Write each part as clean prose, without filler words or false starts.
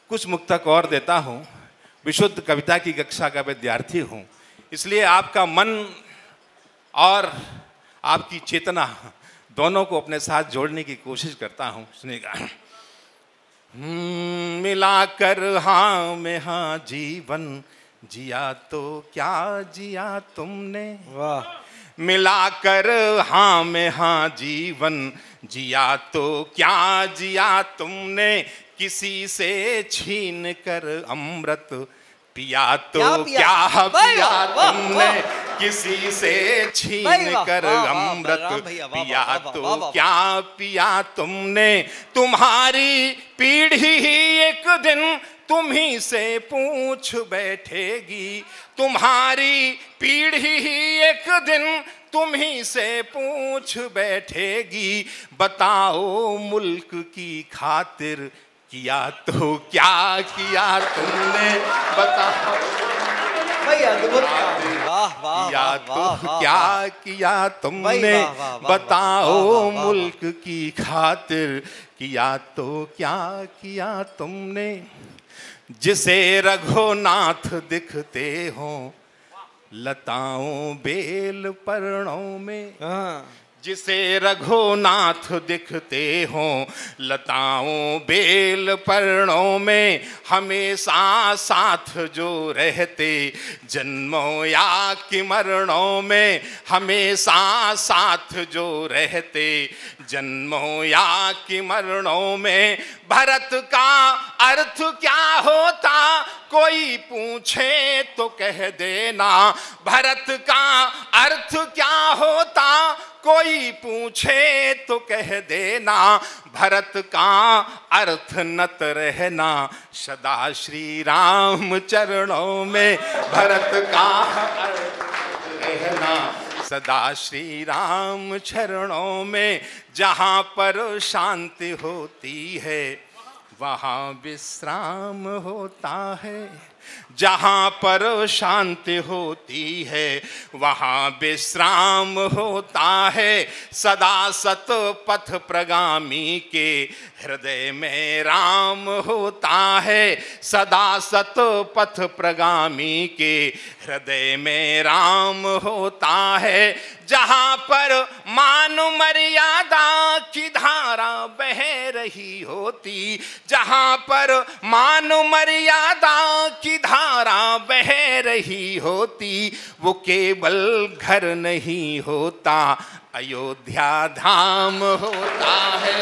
कुछ मुक्तक और देता हूँ। विशुद्ध कविता की कक्षा का विद्यार्थी हूँ, इसलिए आपका मन और आपकी चेतना दोनों को अपने साथ जोड़ने की कोशिश करता हूँ। सुनिएगा। मिलाकर हाँ में हाँ जीवन जिया तो क्या जिया तुमने। वाह। मिलाकर हाँ में हाँ जीवन जिया तो क्या जिया तुमने, किसी से छीन कर अमृत पिया तो क्या पिया तुमने, किसी से छीन कर अमृत पिया तो क्या पिया तुमने। तुम्हारी पीढ़ी एक दिन तुम्ही से पूछ बैठेगी, तुम्हारी पीढ़ी एक दिन तुम्ही से पूछ बैठेगी। बताओ मुल्क की खातिर किया तो क्या किया तुमने, बताओ किया तो क्या किया तुमने, बताओ मुल्क की खातिर किया तो क्या किया तुमने। जिसे रघुनाथ दिखते हो लताओं बेल पर्णों में, जिसे रघुनाथ दिखते हो लताओं बेल पर्णों में, हमेशा साथ जो रहते जन्मों या कि मरणों में, हमेशा साथ जो रहते जन्मों या कि मरणों में। भरत का अर्थ क्या होता कोई पूछे तो कह देना, भरत का अर्थ क्या होता कोई पूछे तो कह देना। भरत का अर्थ नत रहना सदा श्री राम चरणों में, भरत का अर्थ रहना सदा श्री राम चरणों में। जहाँ पर शांति होती है वहाँ विश्राम होता है, जहाँ पर शांति होती है वहाँ विश्राम होता है। सदा सत पथ प्रगामी के हृदय में राम होता है, सदा सत पथ प्रगामी के हृदय में राम होता है। जहाँ पर मान मर्यादा की धारा बह रही होती, जहाँ पर मान मर्यादा की धारा बह रही होती, वो केवल घर नहीं होता अयोध्या धाम होता है,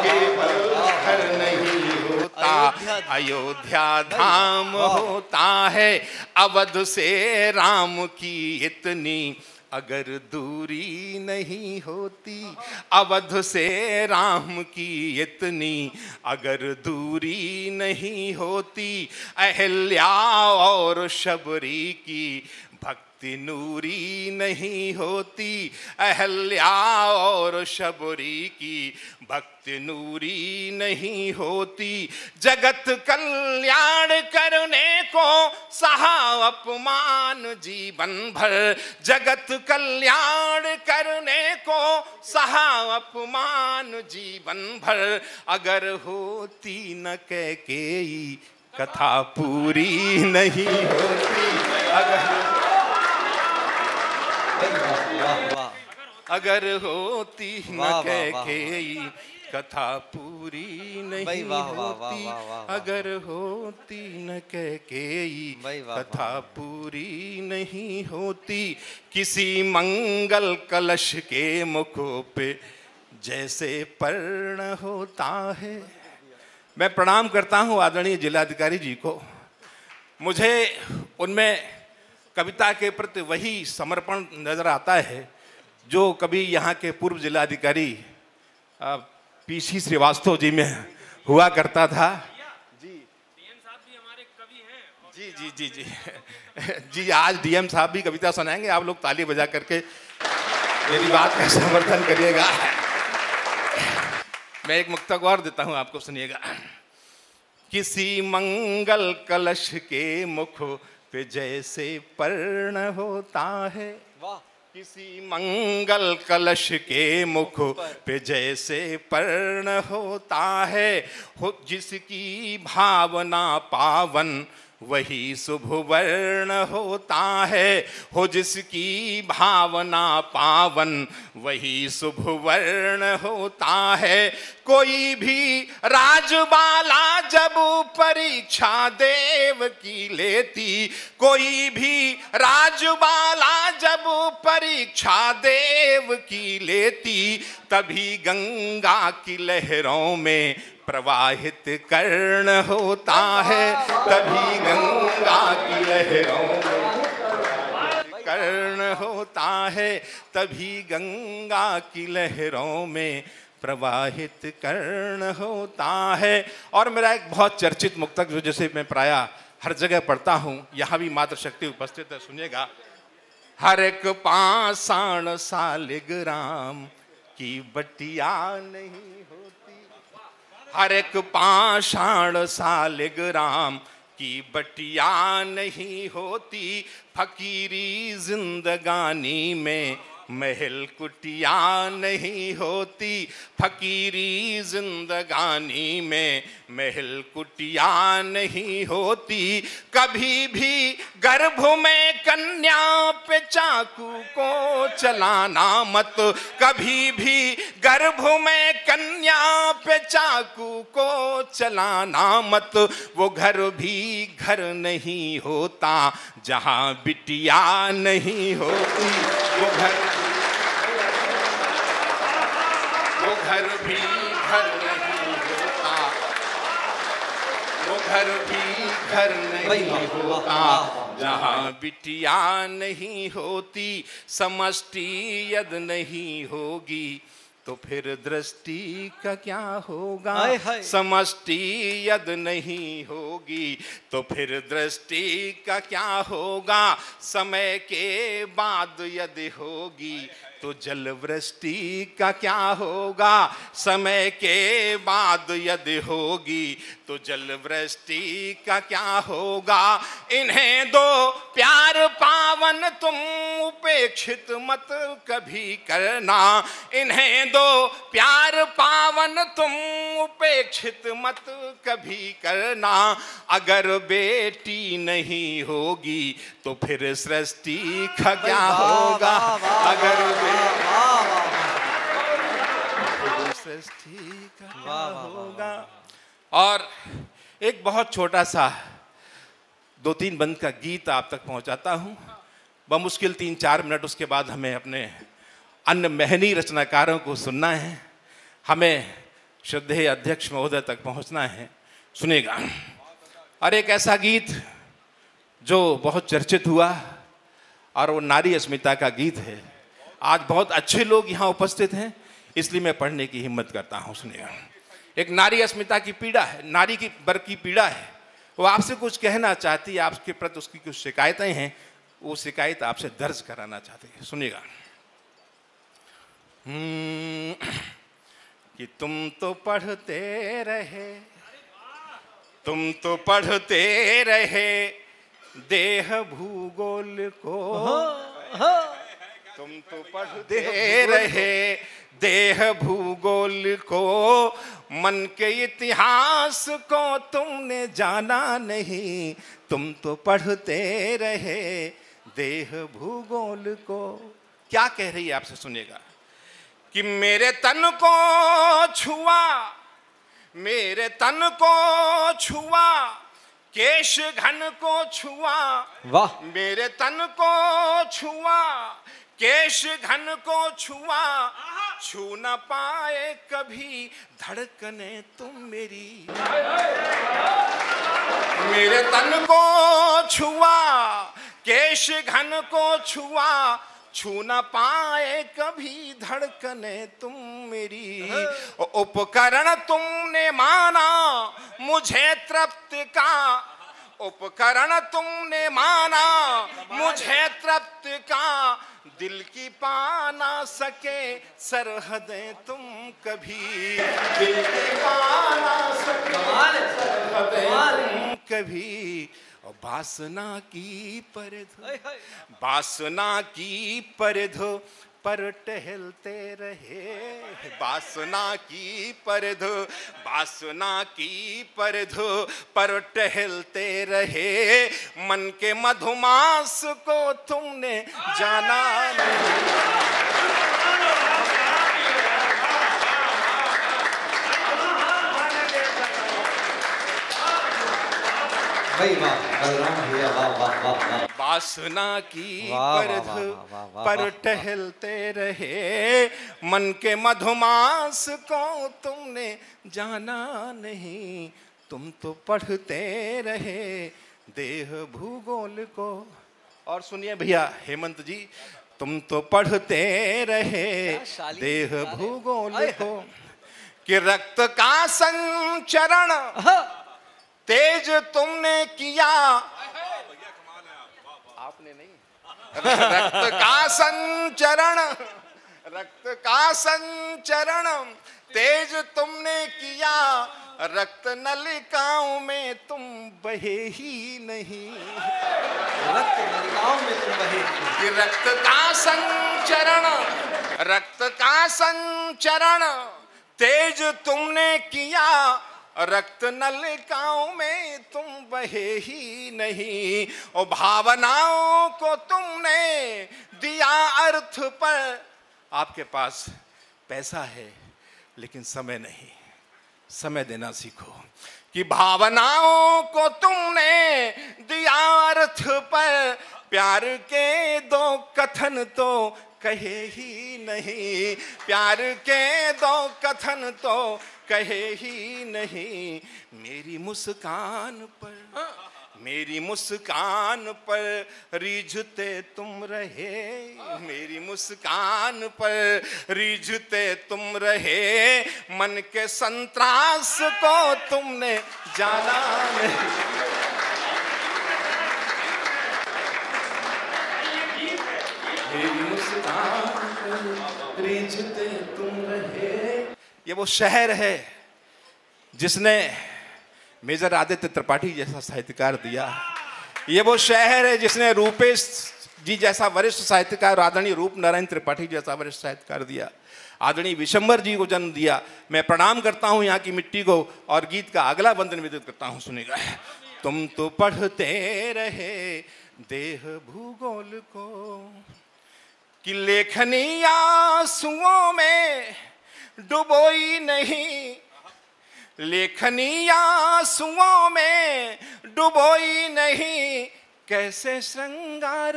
केवल घर नहीं होता अयोध्या धाम होता है। अवध से राम की इतनी अगर दूरी नहीं होती, अवध से राम की इतनी अगर दूरी नहीं होती, अहिल्या और शबरी की भक्ति नूरी नहीं होती, अहिल्या और शबरी की भक्ति नूरी नहीं होती। जगत कल्याण करने को सहा अपमान जीवन भर, जगत कल्याण करने को सहा अपमान जीवन भर। अगर होती न कैकेयी कथा पूरी नहीं होती, अगर होती न कैकेयी कथा पूरी नहीं होती, अगर होती न कैकेयी कथा पूरी नहीं होती। किसी मंगल कलश के मुखों पे जैसे पर्ण होता है। मैं प्रणाम करता हूँ आदरणीय जिलाधिकारी जी को। मुझे उनमें कविता के प्रति वही समर्पण नजर आता है जो कभी यहाँ के पूर्व जिलाधिकारी पीसी श्रीवास्तव जी में हुआ करता था। जी डीएम साहब भी हमारे कवि हैं। जी जी जी जी जी आज डीएम साहब भी कविता सुनाएंगे। आप लोग ताली बजा करके मेरी बात का समर्थन करिएगा। मैं एक मुक्तक और देता हूँ आपको, सुनिएगा। किसी मंगल कलश के मुख पे जैसे पर्ण होता है, किसी मंगल कलश के मुख पे जैसे पर्ण होता है, हो जिसकी भावना पावन वही शुभ वर्ण होता है, हो जिसकी भावना पावन वही शुभ वर्ण होता है। कोई भी राजबाला जब परीक्षा देव की लेती, कोई भी राजबाला जब परीक्षा देव की लेती, तभी गंगा की लहरों में प्रवाहित कर्ण होता है, तभी गंगा की लहरों में कर्ण होता है, तभी गंगा की लहरों में प्रवाहित कर्ण होता है। और मेरा एक बहुत चर्चित मुक्तक जो जैसे मैं प्रायः हर जगह पढ़ता हूँ, यहाँ भी मातृशक्ति उपस्थित है, सुनिएगा। हर एक पाषाण सालिग्राम की बटिया नहीं होती, हर एक पाषाण सालिग्राम की बटिया नहीं होती, फकीरी जिंदगानी में महल कुटिया नहीं होती, फकीरी जिंदगानी में महल कुटिया नहीं होती। कभी भी गर्भ में कन्या पे चाकू को चलाना मत, कभी भी गर्भ में कन्या पे चाकू को चलाना मत, वो घर भी घर नहीं होता जहाँ बिटिया नहीं होती, वो घर भी घर नहीं होता, वो घर भी घर नहीं होता जहाँ बिटिया नहीं होती। समष्टि यद नहीं होगी तो फिर दृष्टि का क्या होगा, समष्टि यद नहीं होगी तो फिर दृष्टि का क्या होगा, समय के बाद यदि होगी तो जल वृष्टि का क्या होगा, समय के बाद यदि होगी तो जल वृष्टि का क्या होगा। इन्हें दो प्यार पावन तुम उपेक्षित मत कभी करना, इन्हें दो प्यार पावन तुम उपेक्षित मत कभी करना। अगर बेटी नहीं होगी तो फिर सृष्टि का क्या होगा, अगर सृष्टि का क्या होगा। और एक बहुत छोटा सा 2-3 बंद का गीत आप तक पहुंचाता हूं, बमुश्किल 3-4 मिनट, उसके बाद हमें अपने अन्य महनी रचनाकारों को सुनना है, हमें श्रद्धेय अध्यक्ष महोदय तक पहुंचना है। सुनेगा। और एक ऐसा गीत जो बहुत चर्चित हुआ और वो नारी अस्मिता का गीत है। आज बहुत अच्छे लोग यहाँ उपस्थित हैं, इसलिए मैं पढ़ने की हिम्मत करता हूँ। सुनिएगा। एक नारी अस्मिता की पीड़ा है, नारी की बर की पीड़ा है, वो आपसे कुछ कहना चाहती है, आपके प्रति उसकी कुछ शिकायतें हैं, वो शिकायत आपसे दर्ज कराना चाहती है। सुनिएगा। कि तुम तो पढ़ते रहे, तुम तो पढ़ते रहे देह भूगोल को, तुम तो पढ़ते रहे देह भूगोल को, मन के इतिहास को तुमने जाना नहीं, तुम तो पढ़ते रहे देह भूगोल को। क्या कह रही है आपसे, सुनिएगा। कि मेरे तन को छुआ, मेरे तन को छुआ, केश घन को छुआ, वाह, मेरे तन को छुआ, केश घन को छुआ, छू न पाए कभी धड़कने तुम मेरी। मेरे तन को छुआ, केश घन को छुआ, छू न पाए कभी धड़कने तुम मेरी। उपकरण तुमने माना मुझे तृप्त का, उपकरण तुमने माना मुझे तृप्त का, दिल की पा ना सके सरहदें तुम कभी, दिल की पा ना सके सरहदें तुम कभी। और वासना की परिधि, वासना की परिधि पर टहलते रहे, वासना की परिधि, वासना की परिधि पर टहलते रहे, मन के मधुमास को तुमने जाना नहीं। वासना की परिधि पर टहलते रहे, मन के मधुमास को तुमने जाना नहीं। तुम तो पढ़ते रहे देह भूगोल को। और सुनिए भैया हेमंत जी, तुम तो पढ़ते रहे देह भूगोल को कि रक्त का संचरण तेज तुमने किया, आपने नहीं, रक्त का संचरण, रक्त का संचरण तेज तुमने किया, रक्त नलिकाओं में तुम बहे ही नहीं, रक्त नलिकाओं में तुम बहे कि रक्त का संचरण, रक्त का संचरण तेज तुमने किया, रक्त नलिकाओं में तुम बहे ही नहीं। और भावनाओं को तुमने दिया अर्थ पर। आपके पास पैसा है लेकिन समय नहीं, समय देना सीखो। कि भावनाओं को तुमने दिया अर्थ पर, प्यार के दो कथन तो कहे ही नहीं, प्यार के दो कथन तो कहे ही नहीं। मेरी मुस्कान पर, मेरी मुस्कान पर रीझते तुम रहे, मेरी मुस्कान पर रीझते तुम रहे, मन के संत्रास को तुमने जाना नहीं। मेरी मुस्कान पर रीझते तुम रहे। ये वो शहर है जिसने मेजर आदित्य त्रिपाठी जैसा साहित्यकार दिया। ये वो शहर है जिसने रूपेश जी जैसा वरिष्ठ साहित्यकार, आदरणीय रूप नारायण त्रिपाठी जैसा वरिष्ठ साहित्यकार दिया, आदरणीय विशंबर जी को जन्म दिया। मैं प्रणाम करता हूं यहाँ की मिट्टी को और गीत का अगला वंदन निवेदित करता हूं, सुनेगा। तुम तो पढ़ते रहे देह भूगोल को कि लेखनी आंसुओं में डुबोई नहीं, लेखनी आंसुओं में डुबोई नहीं, कैसे श्रृंगार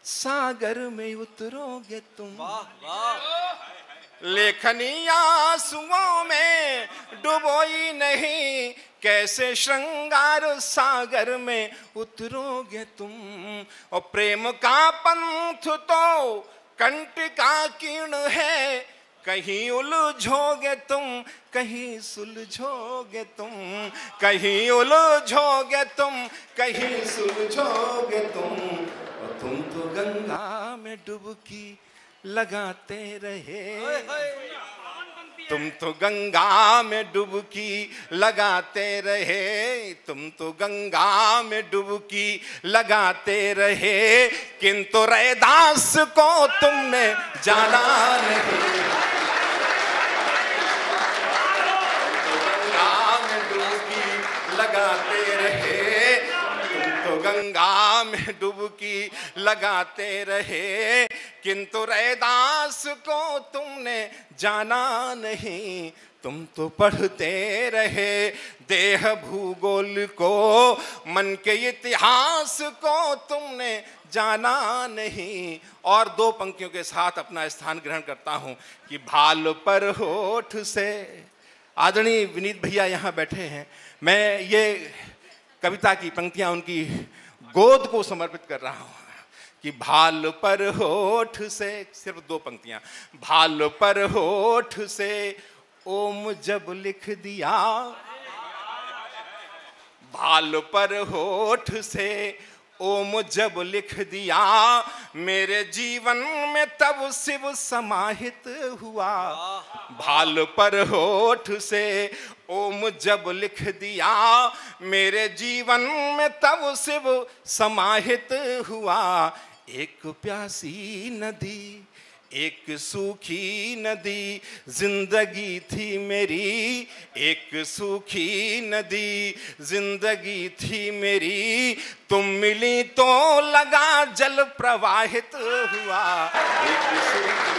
सागर में उतरोगे तुम। लेखनी आंसुओं में डुबोई नहीं, कैसे श्रृंगार सागर में उतरोगे तुम। और प्रेम का पंथ तो कंटका किरण है, कहीं उलझोगे तुम कहीं सुलझोगे तुम, कहीं उलझोगे तुम कहीं सुलझोगे तुम। और तुम तो गंगा में डुबकी लगाते रहे, तुम तो गंगा में डुबकी लगाते रहे, तुम तो गंगा में डुबकी लगाते रहे, किंतु रैदास को तुमने जाना नहीं। गंगा में डुबकी लगाते रहे, तुम तो गंगा में डुबकी लगाते रहे, किंतु रैदास को तुमने जाना नहीं। तुम तो पढ़ते रहे देह भूगोल को, मन के इतिहास को तुमने जाना नहीं। और दो पंक्तियों के साथ अपना स्थान ग्रहण करता हूं कि भाल पर होठ से, आदरणीय विनीत भैया यहाँ बैठे हैं, मैं ये कविता की पंक्तियां उनकी गोद को समर्पित कर रहा हूं कि भाल पर होठ से, सिर्फ दो पंक्तियां, भाल पर होठ से ओम जब लिख दिया, भाल पर होठ से ओम जब लिख दिया मेरे जीवन में तब शिव समाहित हुआ। भाल पर होठ से ओम जब लिख दिया मेरे जीवन में तब शिव समाहित हुआ। एक प्यासी नदी एक सूखी नदी जिंदगी थी मेरी, एक सूखी नदी जिंदगी थी मेरी, तुम मिली तो लगा जल प्रवाहित हुआ। एक सूखी